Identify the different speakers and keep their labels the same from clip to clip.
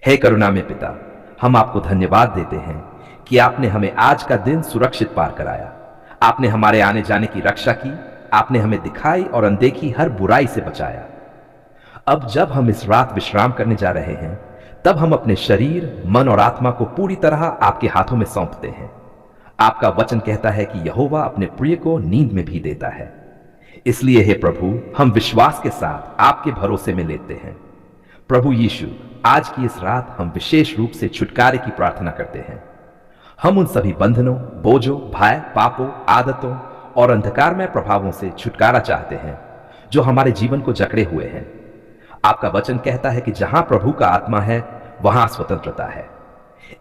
Speaker 1: हे करुणा में पिता, हम आपको धन्यवाद देते हैं कि आपने हमें आज का दिन सुरक्षित पार कराया। आपने हमारे आने जाने की रक्षा की। आपने हमें दिखाई और अनदेखी हर बुराई से बचाया। अब जब हम इस रात विश्राम करने जा रहे हैं, तब हम अपने शरीर, मन और आत्मा को पूरी तरह आपके हाथों में सौंपते हैं। आपका वचन कहता है कि यहोवा अपने प्रिय को नींद में भी देता है। इसलिए हे प्रभु, हम विश्वास के साथ आपके भरोसे में लेते हैं। प्रभु यीशु, आज की इस रात हम विशेष रूप से छुटकारे की प्रार्थना करते हैं। हम उन सभी बंधनों, बोझों, भय, पापों, आदतों और अंधकारमय प्रभावों से छुटकारा चाहते हैं जो हमारे जीवन को जकड़े हुए हैं। आपका वचन कहता है कि जहां प्रभु का आत्मा है, वहां स्वतंत्रता है।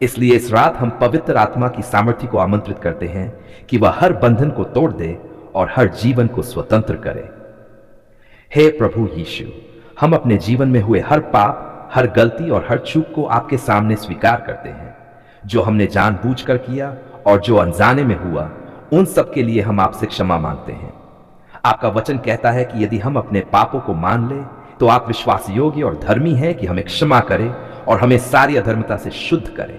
Speaker 1: इसलिए इस रात हम पवित्र आत्मा की सामर्थ्य को आमंत्रित करते हैं कि वह हर बंधन को तोड़ दे और हर जीवन को स्वतंत्र करे। हे प्रभु यीशु, हम अपने जीवन में हुए हर पाप, हर गलती और हर चूक को आपके सामने स्वीकार करते हैं। जो हमने जानबूझकर किया और जो अनजाने में हुआ, उन सब के लिए हम आपसे क्षमा मांगते हैं। आपका वचन कहता है कि यदि हम अपने पापों को मान ले, तो आप विश्वास योग्य और धर्मी हैं कि हमें क्षमा करें और हमें सारी अधर्मता से शुद्ध करें।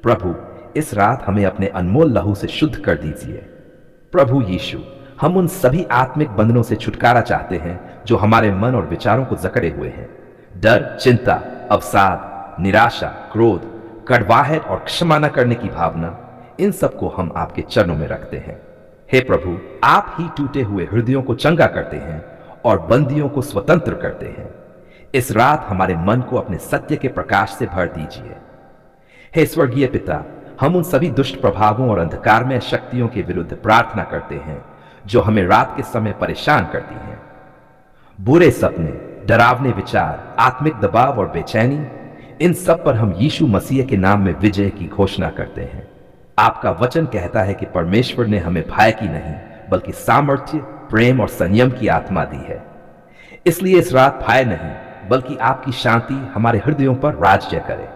Speaker 1: प्रभु, इस रात हमें अपने अनमोल लहू से शुद्ध कर दीजिए। प्रभु यीशु, हम उन सभी आत्मिक बंधनों से छुटकारा चाहते हैं जो हमारे मन और विचारों को जकड़े हुए हैं। डर, चिंता, अवसाद, निराशा, क्रोध, कड़वाहट और क्षमा न करने की भावना, इन सबको हम आपके चरणों में रखते हैं। हे प्रभु, आप ही टूटे हुए हृदयों को चंगा करते हैं और बंदियों को स्वतंत्र करते हैं। इस रात हमारे मन को अपने सत्य के प्रकाश से भर दीजिए। हे स्वर्गीय पिता, हम उन सभी दुष्ट प्रभावों और अंधकारमय शक्तियों के विरुद्ध प्रार्थना करते हैं जो हमें रात के समय परेशान करती हैं। बुरे सपने, डरावने विचार, आत्मिक दबाव और बेचैनी, इन सब पर हम यीशु मसीह के नाम में विजय की घोषणा करते हैं। आपका वचन कहता है कि परमेश्वर ने हमें भय की नहीं, बल्कि सामर्थ्य, प्रेम और संयम की आत्मा दी है। इसलिए इस रात भय नहीं, बल्कि आपकी शांति हमारे हृदयों पर राज्य करे।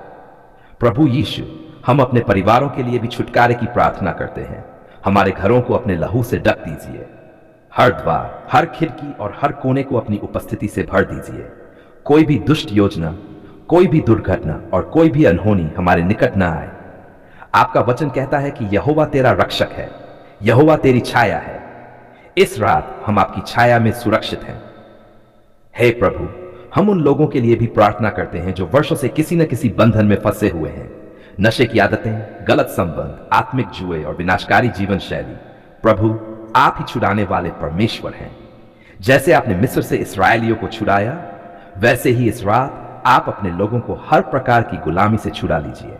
Speaker 1: प्रभु यीशु, हम अपने परिवारों के लिए भी छुटकारे की प्रार्थना करते हैं। हमारे घरों को अपने लहू से ढक दीजिए। हर द्वार, हर खिड़की और हर कोने को अपनी उपस्थिति से भर दीजिए। कोई भी दुष्ट योजना, कोई भी दुर्घटना और कोई भी अनहोनी हमारे निकट ना आए। आपका वचन कहता है कि यहोवा तेरा रक्षक है, यहोवा तेरी छाया है। इस रात हम आपकी छाया में सुरक्षित हैं। हे प्रभु, हम उन लोगों के लिए भी प्रार्थना करते हैं जो वर्षों से किसी न किसी बंधन में फंसे हुए हैं। नशे की आदतें, गलत संबंध, आत्मिक जुए और विनाशकारी जीवन शैली। प्रभु, आप ही छुड़ाने वाले परमेश्वर हैं। जैसे आपने मिस्र से इस्राएलियों को छुड़ाया, वैसे ही इस रात आप अपने लोगों को हर प्रकार की गुलामी से छुड़ा लीजिए।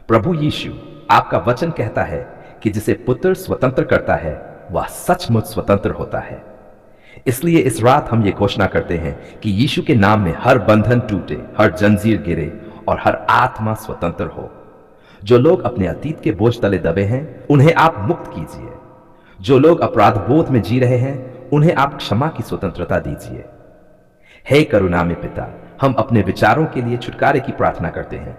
Speaker 1: प्रभु यीशु, आपका वचन कहता है कि जिसे पुत्र स्वतंत्र करता है, वह सचमुच स्वतंत्र होता है। इसलिए इस रात हम ये घोषणा करते हैं कि यीशु के नाम में हर बंधन टूटे, हर जंजीर गिरे और हर आत्मा स्वतंत्र हो। जो लोग अपने अतीत के बोझ तले दबे हैं, उन्हें आप मुक्त कीजिए। जो लोग अपराध बोध में जी रहे हैं, उन्हें आप क्षमा की स्वतंत्रता दीजिए। हे करुणा में पिता, हम अपने विचारों के लिए छुटकारे की प्रार्थना करते हैं।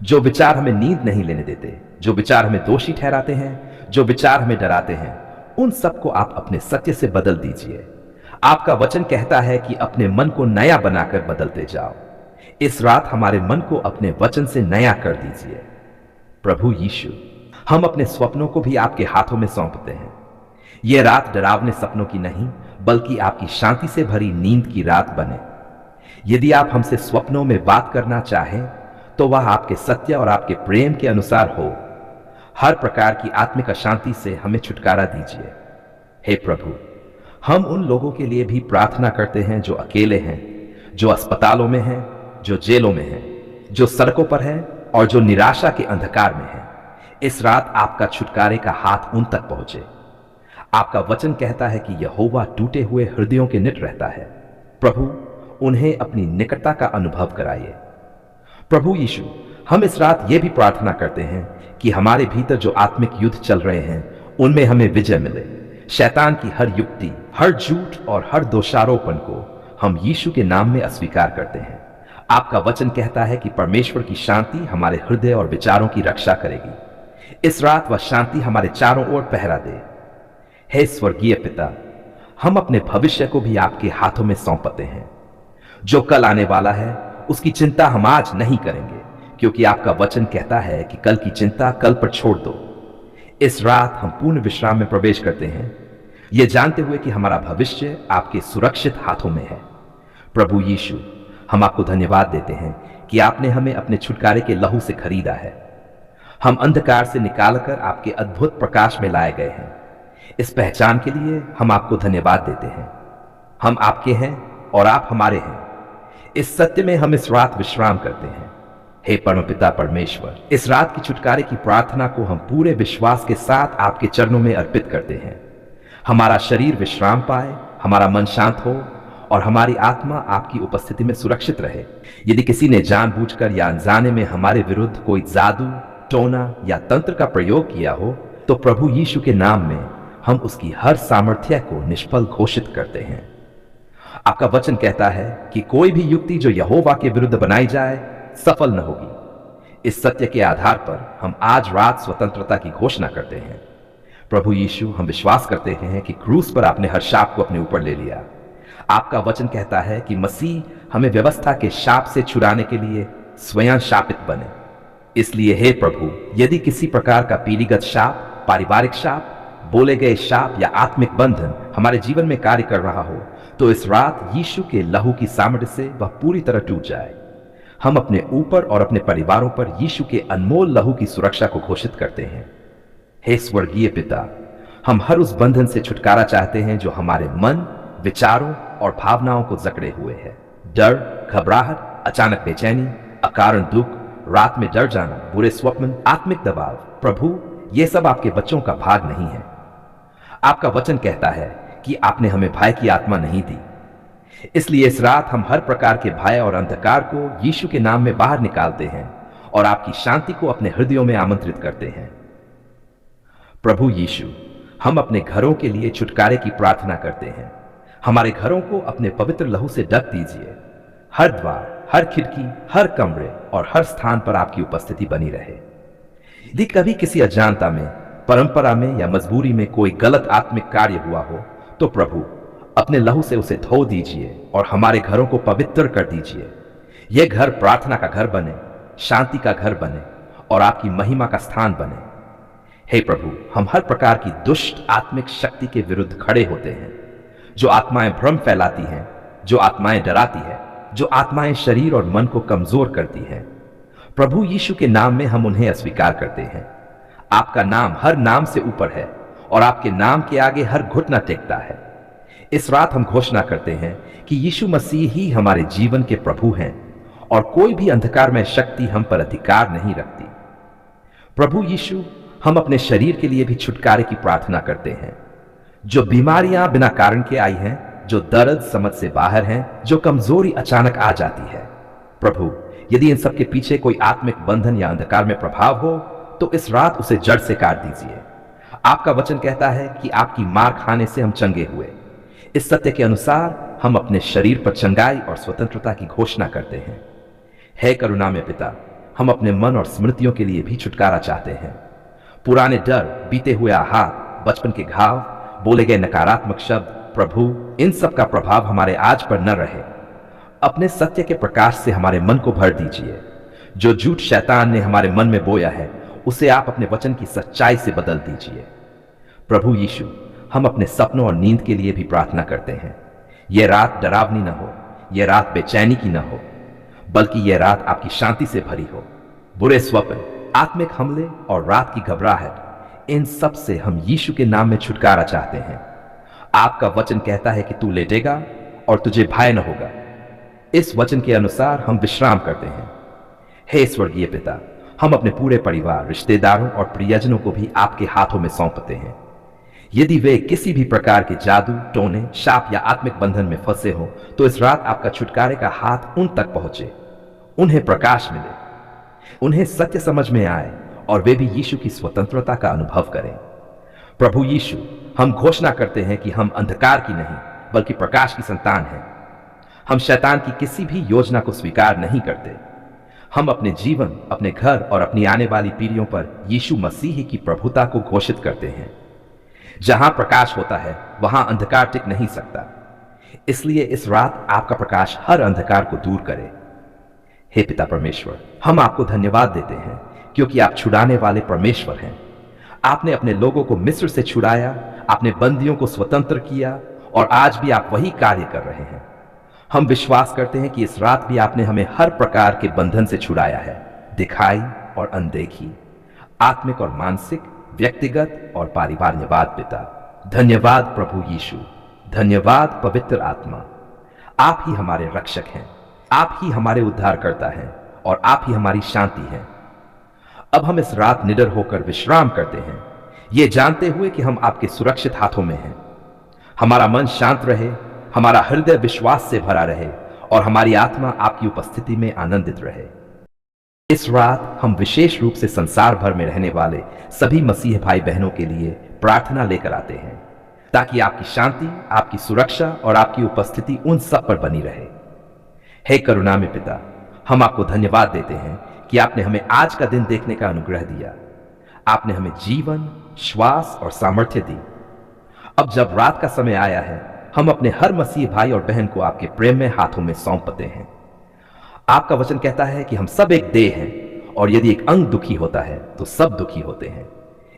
Speaker 1: जो विचार हमें नींद नहीं लेने देते, जो विचार हमें दोषी ठहराते हैं, जो विचार हमें डराते हैं, उन सबको आप अपने सत्य से बदल दीजिए। आपका वचन कहता है कि अपने मन को नया बनाकर बदलते जाओ। इस रात हमारे मन को अपने वचन से नया कर दीजिए। प्रभु यीशु, हम अपने स्वप्नों को भी आपके हाथों में सौंपते हैं। यह रात डरावने सपनों की नहीं, बल्कि आपकी शांति से भरी नींद की रात बने। यदि आप हमसे स्वप्नों में बात करना चाहें, तो वह आपके सत्य और आपके प्रेम के अनुसार हो। हर प्रकार की आत्मिक अशांति से हमें छुटकारा दीजिए। हे प्रभु, हम उन लोगों के लिए भी प्रार्थना करते हैं जो अकेले हैं, जो अस्पतालों में हैं, जो जेलों में हैं, जो सड़कों पर हैं और जो निराशा के अंधकार में हैं। इस रात आपका छुटकारे का हाथ उन तक पहुंचे। आपका वचन कहता है कि यहोवा टूटे हुए हृदयों के निकट रहता है। प्रभु, उन्हें अपनी निकटता का अनुभव कराइए। प्रभु यीशु, हम इस रात ये भी प्रार्थना करते हैं कि हमारे भीतर जो आत्मिक युद्ध चल रहे हैं, उनमें हमें विजय मिले। शैतान की हर युक्ति, हर झूठ और हर दोषारोपण को हम यीशु के नाम में अस्वीकार करते हैं। आपका वचन कहता है कि परमेश्वर की शांति हमारे हृदय और विचारों की रक्षा करेगी। इस रात वह शांति हमारे चारों ओर पहरा दे। हे स्वर्गीय पिता, हम अपने भविष्य को भी आपके हाथों में सौंपते हैं। जो कल आने वाला है, उसकी चिंता हम आज नहीं करेंगे। क्योंकि आपका वचन कहता है कि कल की चिंता कल पर छोड़ दो। इस रात हम पूर्ण विश्राम में प्रवेश करते हैं, यह जानते हुए कि हमारा भविष्य आपके सुरक्षित हाथों में है। प्रभु यीशु, हम आपको धन्यवाद देते हैं कि आपने हमें अपने छुटकारे के लहू से खरीदा है। हम अंधकार से निकालकर आपके अद्भुत प्रकाश में लाए गए हैं। इस पहचान के लिए हम आपको धन्यवाद देते हैं। हम आपके हैं और आप हमारे हैं। इस सत्य में हम इस रात विश्राम करते हैं। हे परमपिता परमेश्वर, इस रात की छुटकारे की प्रार्थना को हम पूरे विश्वास के साथ आपके चरणों में अर्पित करते हैं। हमारा शरीर विश्राम पाए, हमारा मन शांत हो और हमारी आत्मा आपकी उपस्थिति में सुरक्षित रहे। यदि किसी ने जानबूझकर या अनजाने में हमारे विरुद्ध कोई जादू, टोना या तंत्र का प्रयोग किया हो, तो प्रभु यीशु के नाम में हम उसकी हर सामर्थ्य को निष्फल घोषित करते हैं। आपका वचन कहता है कि कोई भी युक्ति जो यहोवा के विरुद्ध बनाई जाए सफल न होगी। इस सत्य के आधार पर हम आज रात स्वतंत्रता की घोषणा करते हैं। प्रभु यीशु, हम विश्वास करते हैं कि क्रूस पर आपने हर शाप को अपने ऊपर ले लिया। आपका वचन कहता है कि मसीह हमें व्यवस्था के शाप से छुड़ाने के लिए स्वयं शापित बने। इसलिए हे प्रभु, यदि किसी प्रकार का पीढ़ीगत शाप, पारिवारिक शाप, बोले गए शाप या आत्मिक बंधन हमारे जीवन में कार्य कर रहा हो, तो इस रात यीशु के लहू की सामर्थ्य से वह पूरी तरह टूट जाए। हम अपने ऊपर और अपने परिवारों पर यीशु के अनमोल लहू की सुरक्षा को घोषित करते हैं। हे स्वर्गीय पिता, हम हर उस बंधन से छुटकारा चाहते हैं जो हमारे मन, विचारों और भावनाओं को जकड़े हुए है। डर, घबराहट, अचानक बेचैनी, अकारण दुख, रात में डर जाना, बुरे स्वप्न, आत्मिक दबाव। प्रभु, ये सब आपके बच्चों का भाग नहीं है। आपका वचन कहता है कि आपने हमें भय की आत्मा नहीं दी। इसलिए इस रात हम हर प्रकार के भय और अंधकार को यीशु के नाम में बाहर निकालते हैं और आपकी शांति को अपने हृदयों में आमंत्रित करते हैं। प्रभु यीशु, हम अपने घरों के लिए छुटकारे की प्रार्थना करते हैं। हमारे घरों को अपने पवित्र लहू से ढक दीजिए। हर द्वार, हर खिड़की, हर कमरे और हर स्थान पर आपकी उपस्थिति बनी रहे। यदि कभी किसी अजानता में, परंपरा में या मजबूरी में कोई गलत आत्मिक कार्य हुआ हो, तो प्रभु अपने लहू से उसे धो दीजिए और हमारे घरों को पवित्र कर दीजिए। यह घर प्रार्थना का घर बने, शांति का घर बने और आपकी महिमा का स्थान बने। हे प्रभु, हम हर प्रकार की दुष्ट आत्मिक शक्ति के विरुद्ध खड़े होते हैं। जो आत्माएं भ्रम फैलाती हैं, जो आत्माएं डराती हैं, जो आत्माएं शरीर और मन को कमजोर करती हैं, प्रभु यीशु के नाम में हम उन्हें अस्वीकार करते हैं। आपका नाम हर नाम से ऊपर है और आपके नाम के आगे हर घुटना टेकता है। इस रात हम घोषणा करते हैं कि यीशु मसीह ही हमारे जीवन के प्रभु हैं और कोई भी अंधकारमय शक्ति हम पर अधिकार नहीं रखती। प्रभु यीशु, हम अपने शरीर के लिए भी छुटकारे की प्रार्थना करते हैं। जो बीमारियां बिना कारण के आई हैं, जो दर्द समझ से बाहर हैं, जो कमजोरी अचानक आ जाती है, प्रभु यदि इन सब के पीछे कोई आत्मिक बंधन या अंधकार में प्रभाव हो, तो इस रात उसे जड़ से काट दीजिए। आपका वचन कहता है कि आपकी मार खाने से हम चंगे हुए। इस सत्य के अनुसार हम अपने शरीर पर चंगाई और स्वतंत्रता की घोषणा करते हैं। हे करुणा में पिता, हम अपने मन और स्मृतियों के लिए भी छुटकारा चाहते हैं। पुराने डर, बीते हुए आहत, बचपन के घाव, बोले गए नकारात्मक शब्द, प्रभु इन सब का प्रभाव हमारे आज पर न रहे। अपने सत्य के प्रकाश से हमारे मन को भर दीजिए। जो झूठ शैतान ने हमारे मन में बोया है, उसे आप अपने वचन की सच्चाई से बदल दीजिए। प्रभु यीशु, हम अपने सपनों और नींद के लिए भी प्रार्थना करते हैं। यह रात डरावनी न हो, यह रात बेचैनी की न हो, बल्कि यह रात आपकी शांति से भरी हो। बुरे स्वप्न, आत्मिक हमले और रात की घबराहट, इन सब से हम यीशु के नाम में छुटकारा चाहते हैं। आपका वचन कहता है कि तू लेटेगा और तुझे भय न होगा। इस वचन के अनुसार हम विश्राम करते हैं। हे स्वर्गीय पिता, हम अपने पूरे परिवार, रिश्तेदारों और प्रियजनों को भी आपके हाथों में सौंपते हैं। यदि वे किसी भी प्रकार के जादू, टोने, शाप या आत्मिक बंधन में फंसे हो, तो इस रात आपका छुटकारे का हाथ उन तक पहुंचे, उन्हें प्रकाश मिले, उन्हें सत्य समझ में आए और वे भी यीशु की स्वतंत्रता का अनुभव करें। प्रभु यीशु, हम घोषणा करते हैं कि हम अंधकार की नहीं बल्कि प्रकाश की संतान हैं। हम शैतान की किसी भी योजना को स्वीकार नहीं करते। हम अपने जीवन, अपने घर और अपनी आने वाली पीढ़ियों पर यीशु मसीह की प्रभुता को घोषित करते हैं। जहां प्रकाश होता है, वहां अंधकार टिक नहीं सकता। इसलिए इस रात आपका प्रकाश हर अंधकार को दूर करे। हे पिता परमेश्वर, हम आपको धन्यवाद देते हैं क्योंकि आप छुड़ाने वाले परमेश्वर हैं। आपने अपने लोगों को मिस्र से छुड़ाया, आपने बंदियों को स्वतंत्र किया और आज भी आप वही कार्य कर रहे हैं। हम विश्वास करते हैं कि इस रात भी आपने हमें हर प्रकार के बंधन से छुड़ाया है, दिखाई और अनदेखी, आत्मिक और मानसिक, व्यक्तिगत और पारिवारिकवाद। पिता धन्यवाद प्रभु यीशु, धन्यवाद पवित्र आत्मा। आप ही हमारे रक्षक हैं, आप ही हमारे उद्धारकर्ता हैं और आप ही हमारी शांति हैं। अब हम इस रात निडर होकर विश्राम करते हैं, ये जानते हुए कि हम आपके सुरक्षित हाथों में हैं। हमारा मन शांत रहे, हमारा हृदय विश्वास से भरा रहे और हमारी आत्मा आपकी उपस्थिति में आनंदित रहे। इस रात हम विशेष रूप से संसार भर में रहने वाले सभी मसीह भाई बहनों के लिए प्रार्थना लेकर आते हैं, ताकि आपकी शांति, आपकी सुरक्षा और आपकी उपस्थिति उन सब पर बनी रहे। हे करुणा में पिता, हम आपको धन्यवाद देते हैं कि आपने हमें आज का दिन देखने का अनुग्रह दिया। आपने हमें जीवन, श्वास और सामर्थ्य दी। अब जब रात का समय आया है, हम अपने हर मसीह भाई और बहन को आपके प्रेम में हाथों में सौंपते हैं। आपका वचन कहता है कि हम सब एक देह हैं और यदि एक अंग दुखी होता है तो सब दुखी होते हैं।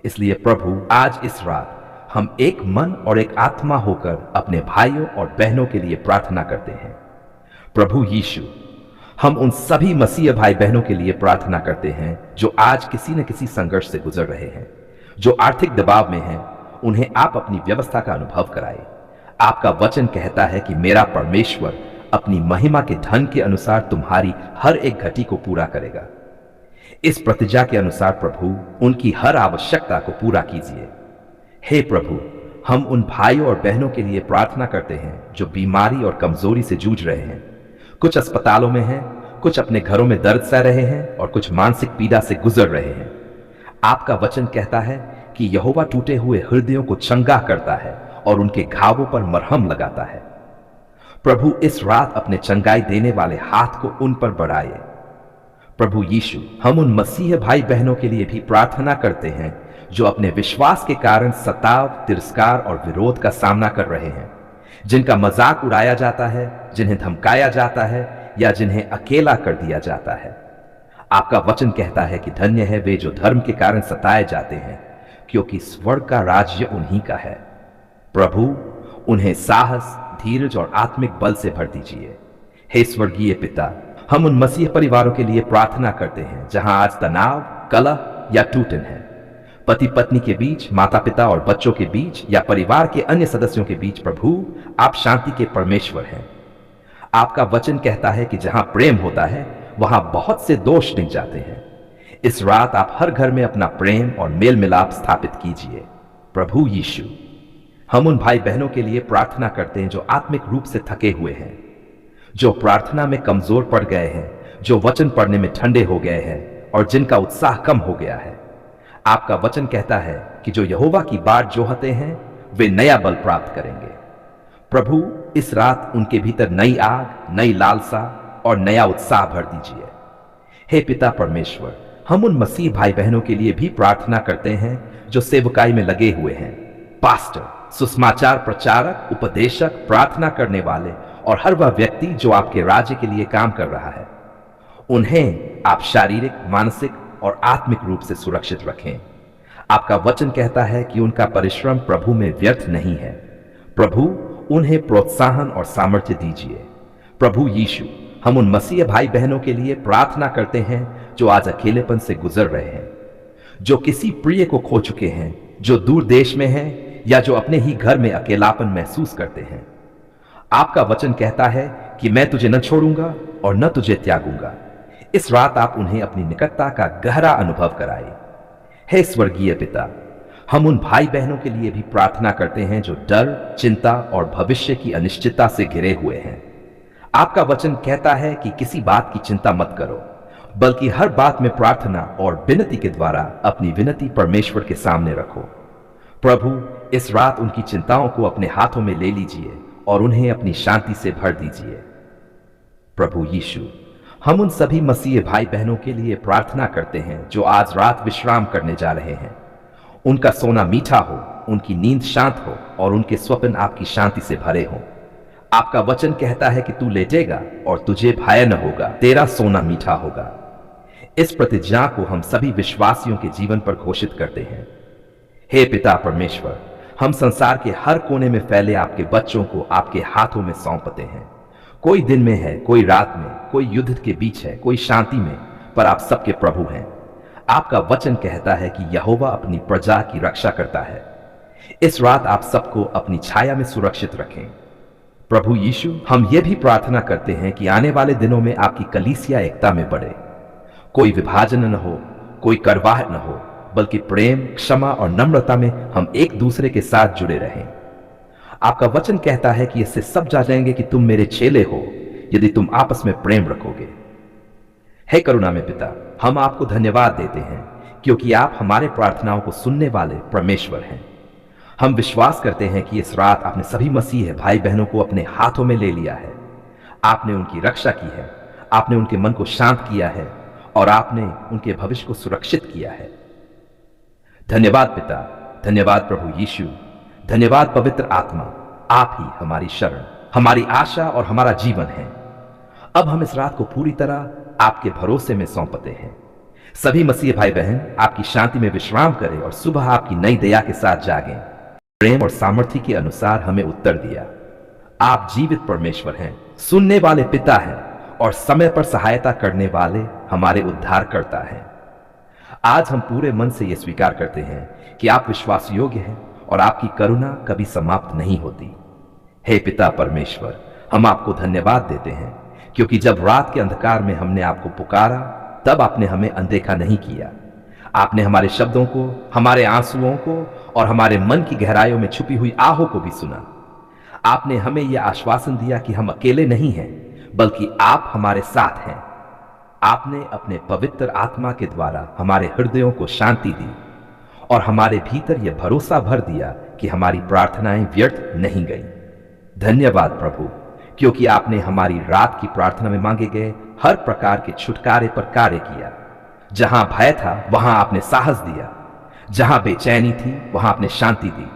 Speaker 1: इसलिए प्रभु, आज इस रात हम एक मन और एक आत्मा होकर अपने भाइयों और बहनों के लिए प्रार्थना करते हैं। प्रभु यीशु, हम उन सभी मसीह भाई बहनों के लिए प्रार्थना करते हैं जो आज किसी न किसी संघर्ष से गुजर रहे हैं, जो आर्थिक दबाव में हैं। उन्हें आप अपनी व्यवस्था का अनुभव कराए। आपका वचन कहता है कि मेरा परमेश्वर अपनी महिमा के धन के अनुसार तुम्हारी हर एक घटी को पूरा करेगा। इस प्रतिज्ञा के अनुसार प्रभु, उनकी हर आवश्यकता को पूरा कीजिए। हे प्रभु, हम उन भाइयों और बहनों के लिए प्रार्थना करते हैं जो बीमारी और कमजोरी से जूझ रहे हैं। कुछ अस्पतालों में हैं, कुछ अपने घरों में दर्द सह रहे हैं और कुछ मानसिक पीड़ा से गुजर रहे हैं। आपका वचन कहता है कि यहोवा टूटे हुए हृदयों को चंगा करता है और उनके घावों पर मरहम लगाता है। प्रभु, इस रात अपने चंगाई देने वाले हाथ को उन पर बढ़ाए। प्रभु यीशु, हम उन मसीह भाई बहनों के लिए भी प्रार्थना करते हैं जो अपने विश्वास के कारण सताव, तिरस्कार और विरोध का सामना कर रहे हैं, जिनका मजाक उड़ाया जाता है, जिन्हें धमकाया जाता है या जिन्हें अकेला कर दिया जाता है। आपका वचन कहता है कि धन्य है वे जो धर्म के कारण सताए जाते हैं, क्योंकि स्वर्ग का राज्य उन्हीं का है। प्रभु, उन्हें साहस, धीरज और आत्मिक बल से भर दीजिए। हे स्वर्गीय पिता, हम उन मसीह परिवारों के लिए प्रार्थना करते हैं जहां आज तनाव, कलह या टूटन है। पति पत्नी के बीच, माता पिता और बच्चों के बीच या परिवार के अन्य सदस्यों के बीच। प्रभु, आप शांति के परमेश्वर हैं। आपका वचन कहता है कि जहां प्रेम होता है वहां बहुत से दोष मिट जाते हैं। इस रात आप हर घर में अपना प्रेम और मेल मिलाप स्थापित कीजिए। प्रभु यीशु, हम उन भाई बहनों के लिए प्रार्थना करते हैं जो आत्मिक रूप से थके हुए हैं, जो प्रार्थना में कमजोर पड़ गए हैं, जो वचन पढ़ने में ठंडे हो गए हैं और जिनका उत्साह कम हो गया है। आपका वचन कहता है कि जो यहोवा की बाट जोहते हैं वे नया बल प्राप्त करेंगे। प्रभु, इस रात उनके भीतर नई आग, नई लालसा और नया उत्साह भर दीजिए। हे पिता परमेश्वर, हम उन मसीह भाई बहनों के लिए भी प्रार्थना करते हैं जो सेवकाई में लगे हुए हैं, पास्टर, सुसमाचार प्रचारक, उपदेशक, प्रार्थना करने वाले और हर वह व्यक्ति जो आपके राज्य के लिए काम कर रहा है। उन्हें आप शारीरिक, मानसिक और आत्मिक रूप से सुरक्षित रखें। आपका वचन कहता है कि उनका परिश्रम प्रभु में व्यर्थ नहीं है। प्रभु, उन्हें प्रोत्साहन और सामर्थ्य दीजिए। प्रभु यीशु, हम उन मसीह भाई बहनों के लिए प्रार्थना करते हैं जो आज अकेलेपन से गुजर रहे हैं, जो किसी प्रिय को खो चुके हैं, जो दूर देश में हैं या जो अपने ही घर में अकेलापन महसूस करते हैं। आपका वचन कहता है कि मैं तुझे न छोड़ूंगा और न तुझे त्यागूंगा। इस रात आप उन्हें अपनी निकटता का गहरा अनुभव कराए। हे स्वर्गीय पिता, हम उन भाई बहनों के लिए भी प्रार्थना करते हैं जो डर, चिंता और भविष्य की अनिश्चितता से घिरे हुए हैं। आपका वचन कहता है कि किसी बात की चिंता मत करो, बल्कि हर बात में प्रार्थना और विनती के द्वारा अपनी विनती परमेश्वर के सामने रखो। प्रभु, इस रात उनकी चिंताओं को अपने हाथों में ले लीजिए और उन्हें अपनी शांति से भर दीजिए। प्रभु यीशु, हम उन सभी मसीह भाई बहनों के लिए प्रार्थना करते हैं जो आज रात विश्राम करने जा रहे हैं। उनका सोना मीठा हो, उनकी नींद शांत हो और उनके स्वप्न आपकी शांति से भरे हों। आपका वचन कहता है कि तू लेटेगा और तुझे भय न होगा, तेरा सोना मीठा होगा। इस प्रतिज्ञा को हम सभी विश्वासियों के जीवन पर घोषित करते हैं। हे पिता परमेश्वर, हम संसार के हर कोने में फैले आपके बच्चों को आपके हाथों में सौंपते हैं। कोई दिन में है, कोई रात में, कोई युद्ध के बीच है, कोई शांति में, पर आप सबके प्रभु हैं। आपका वचन कहता है कि यहोवा अपनी प्रजा की रक्षा करता है। इस रात आप सबको अपनी छाया में सुरक्षित रखें। प्रभु यीशु, हम ये भी प्रार्थना करते हैं कि आने वाले दिनों में आपकी कलीसिया एकता में बढ़े। कोई विभाजन न हो, कोई करवाहट न हो, बल्कि प्रेम, क्षमा और नम्रता में हम एक दूसरे के साथ जुड़े रहें। आपका वचन कहता है कि इससे सब जानेंगे कि तुम मेरे चेले हो, यदि तुम आपस में प्रेम रखोगे। हे करुणा में पिता, हम आपको धन्यवाद देते हैं क्योंकि आप हमारे प्रार्थनाओं को सुनने वाले परमेश्वर हैं। हम विश्वास करते हैं कि इस रात आपने सभी मसीह भाई बहनों को अपने हाथों में ले लिया है। आपने उनकी रक्षा की है, आपने उनके मन को शांत किया है और आपने उनके भविष्य को सुरक्षित किया है। धन्यवाद पिता, धन्यवाद प्रभु यीशु, धन्यवाद पवित्र आत्मा। आप ही हमारी शरण, हमारी आशा और हमारा जीवन है। अब हम इस रात को पूरी तरह आपके भरोसे में सौंपते हैं। सभी मसीह भाई बहन आपकी शांति में विश्राम करें और सुबह आपकी नई दया के साथ जागें। प्रेम और सामर्थ्य के अनुसार हमें उत्तर दिया। आप जीवित परमेश्वर हैं, सुनने वाले पिता हैं और समय पर सहायता करने वाले हमारे उद्धारकर्ता हैं। आज हम पूरे मन से यह स्वीकार करते हैं कि आप विश्वास योग्य हैं और आपकी करुणा कभी समाप्त नहीं होती। हे पिता परमेश्वर, हम आपको धन्यवाद देते हैं क्योंकि जब रात के अंधकार में हमने आपको पुकारा, तब आपने हमें अनदेखा नहीं किया। आपने हमारे शब्दों को, हमारे आंसुओं को और हमारे मन की गहराइयों में छुपी हुई आहों को भी सुना। आपने हमें यह आश्वासन दिया कि हम अकेले नहीं हैं, बल्कि आप हमारे साथ हैं। आपने अपने पवित्र आत्मा के द्वारा हमारे हृदयों को शांति दी और हमारे भीतर यह भरोसा भर दिया कि हमारी प्रार्थनाएं व्यर्थ नहीं गई। धन्यवाद प्रभु, क्योंकि आपने हमारी रात की प्रार्थना में मांगे गए हर प्रकार के छुटकारे पर कार्य किया। जहां भय था वहां आपने साहस दिया, जहां बेचैनी थी वहां आपने शांति दी,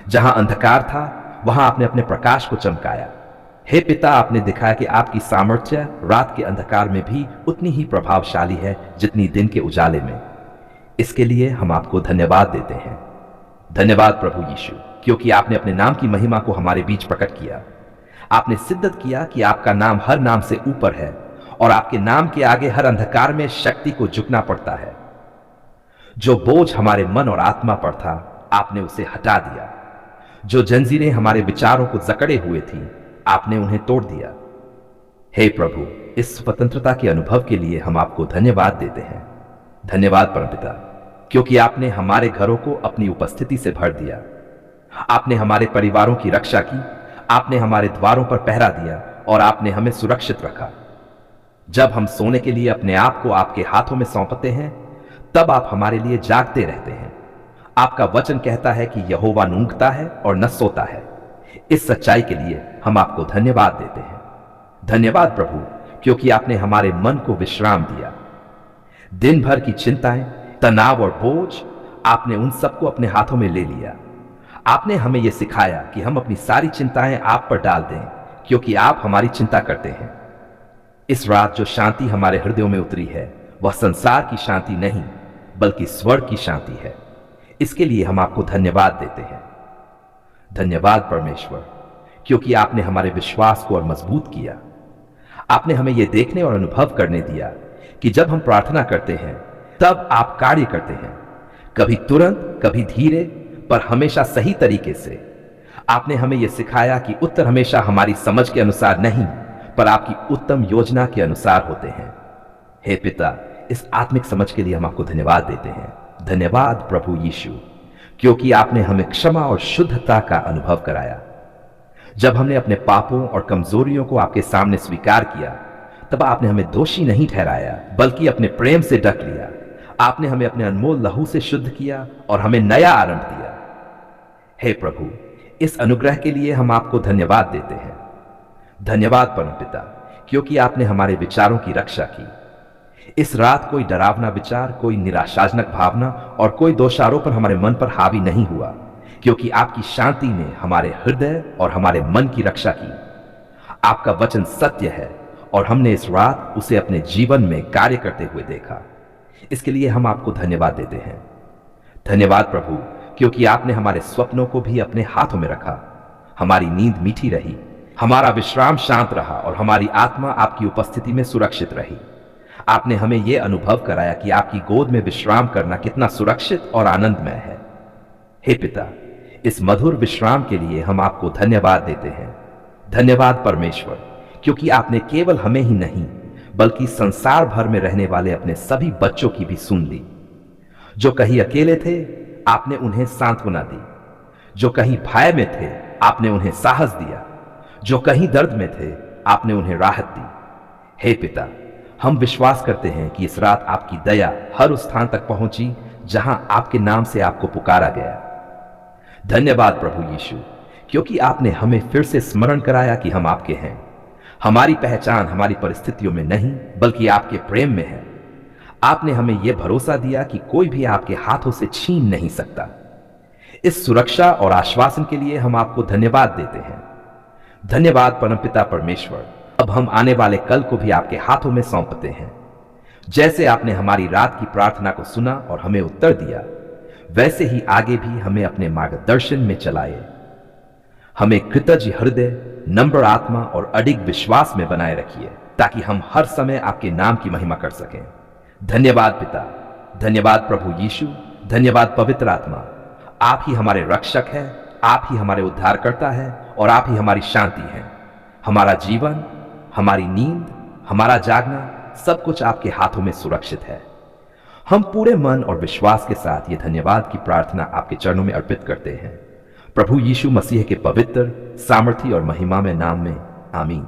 Speaker 1: जहां अंधकार था वहां आपने अपने प्रकाश को चमकाया। हे पिता, आपने दिखाया कि आपकी सामर्थ्य रात के अंधकार में भी उतनी ही प्रभावशाली है जितनी दिन के उजाले में। इसके लिए हम आपको धन्यवाद देते हैं। धन्यवाद प्रभु यीशु, क्योंकि आपने अपने नाम की महिमा को हमारे बीच प्रकट किया। आपने सिद्ध किया कि आपका नाम हर नाम से ऊपर है और आपके नाम के आगे हर अंधकार में शक्ति को झुकना पड़ता है। जो बोझ हमारे मन और आत्मा पर था, आपने उसे हटा दिया। जो जंजीरें हमारे विचारों को जकड़े हुए थी, आपने उन्हें तोड़ दिया। हे प्रभु, इस स्वतंत्रता के अनुभव के लिए हम आपको धन्यवाद देते हैं। धन्यवाद परमपिता, क्योंकि आपने हमारे घरों को अपनी उपस्थिति से भर दिया। आपने हमारे परिवारों की रक्षा की, आपने हमारे द्वारों पर पहरा दिया और आपने हमें सुरक्षित रखा। जब हम सोने के लिए अपने आप को आपके हाथों में सौंपते हैं, तब आप हमारे लिए जागते रहते हैं। आपका वचन कहता है कि यहोवा ऊँघता है और न सोता है। इस सच्चाई के लिए हम आपको धन्यवाद देते हैं। धन्यवाद प्रभु, क्योंकि आपने हमारे मन को विश्राम दिया। दिन भर की चिंताएं, तनाव और बोझ, आपने उन सबको अपने हाथों में ले लिया। आपने हमें यह सिखाया कि हम अपनी सारी चिंताएं आप पर डाल दें, क्योंकि आप हमारी चिंता करते हैं। इस रात जो शांति हमारे हृदयों में उतरी है, वह संसार की शांति नहीं, बल्कि स्वर्ग की शांति है। इसके लिए हम आपको धन्यवाद देते हैं। धन्यवाद परमेश्वर, क्योंकि आपने हमारे विश्वास को और मजबूत किया। आपने हमें यह देखने और अनुभव करने दिया कि जब हम प्रार्थना करते हैं, तब आप कार्य करते हैं, कभी तुरंत, कभी धीरे, पर हमेशा सही तरीके से। आपने हमें यह सिखाया कि उत्तर हमेशा हमारी समझ के अनुसार नहीं, पर आपकी उत्तम योजना के अनुसार होते हैं। हे पिता, इस आत्मिक समझ के लिए हम आपको धन्यवाद देते हैं। धन्यवाद प्रभु यीशु, क्योंकि आपने हमें क्षमा और शुद्धता का अनुभव कराया। जब हमने अपने पापों और कमजोरियों को आपके सामने स्वीकार किया, तब आपने हमें दोषी नहीं ठहराया, बल्कि अपने प्रेम से ढक लिया। आपने हमें अपने अनमोल लहू से शुद्ध किया और हमें नया आरंभ दिया। हे प्रभु, इस अनुग्रह के लिए हम आपको धन्यवाद देते हैं। धन्यवाद परमपिता, क्योंकि आपने हमारे विचारों की रक्षा की। इस रात कोई डरावना विचार, कोई निराशाजनक भावना और कोई दोषारोपण हमारे मन पर हावी नहीं हुआ, क्योंकि आपकी शांति ने हमारे हृदय और हमारे मन की रक्षा की। आपका वचन सत्य है और हमने इस रात उसे अपने जीवन में कार्य करते हुए देखा। इसके लिए हम आपको धन्यवाद देते हैं। धन्यवाद प्रभु, क्योंकि आपने हमारे स्वप्नों को भी अपने हाथों में रखा। हमारी नींद मीठी रही, हमारा विश्राम शांत रहा और हमारी आत्मा आपकी उपस्थिति में सुरक्षित रही। आपने हमें यह अनुभव कराया कि आपकी गोद में विश्राम करना कितना सुरक्षित और आनंदमय है। हे पिता, इस मधुर विश्राम के लिए हम आपको धन्यवाद देते हैं। धन्यवाद परमेश्वर, क्योंकि आपने केवल हमें ही नहीं बल्कि संसार भर में रहने वाले अपने सभी बच्चों की भी सुन ली। जो कहीं अकेले थे, आपने उन्हें सांत्वना दी। जो कहीं भय में थे, आपने उन्हें साहस दिया। जो कहीं दर्द में थे, आपने उन्हें राहत दी। हे पिता, हम विश्वास करते हैं कि इस रात आपकी दया हर उस स्थान तक पहुंची जहां आपके नाम से आपको पुकारा गया। धन्यवाद प्रभु यीशु, क्योंकि आपने हमें फिर से स्मरण कराया कि हम आपके हैं। हमारी पहचान हमारी परिस्थितियों में नहीं बल्कि आपके प्रेम में है। आपने हमें यह भरोसा दिया कि कोई भी आपके हाथों से छीन नहीं सकता। इस सुरक्षा और आश्वासन के लिए हम आपको धन्यवाद देते हैं। धन्यवाद परमपिता परमेश्वर। अब हम आने वाले कल को भी आपके हाथों में सौंपते हैं। जैसे आपने हमारी रात की प्रार्थना को सुना और हमें उत्तर दिया, वैसे ही आगे भी हमें अपने मार्गदर्शन में चलाए। हमें कृतज्ञ हृदय, नम्र आत्मा और अडिग विश्वास में बनाए रखिए, ताकि हम हर समय आपके नाम की महिमा कर सकें। धन्यवाद पिता, धन्यवाद प्रभु यीशु, धन्यवाद पवित्र आत्मा। आप ही हमारे रक्षक हैं, आप ही हमारे उद्धारकर्ता हैं और आप ही हमारी शांति हैं। हमारा जीवन, हमारी नींद, हमारा जागना, सब कुछ आपके हाथों में सुरक्षित है। हम पूरे मन और विश्वास के साथ ये धन्यवाद की प्रार्थना आपके चरणों में अर्पित करते हैं, प्रभु यीशु मसीह के पवित्र, सामर्थी और महिमामय नाम में। आमीन।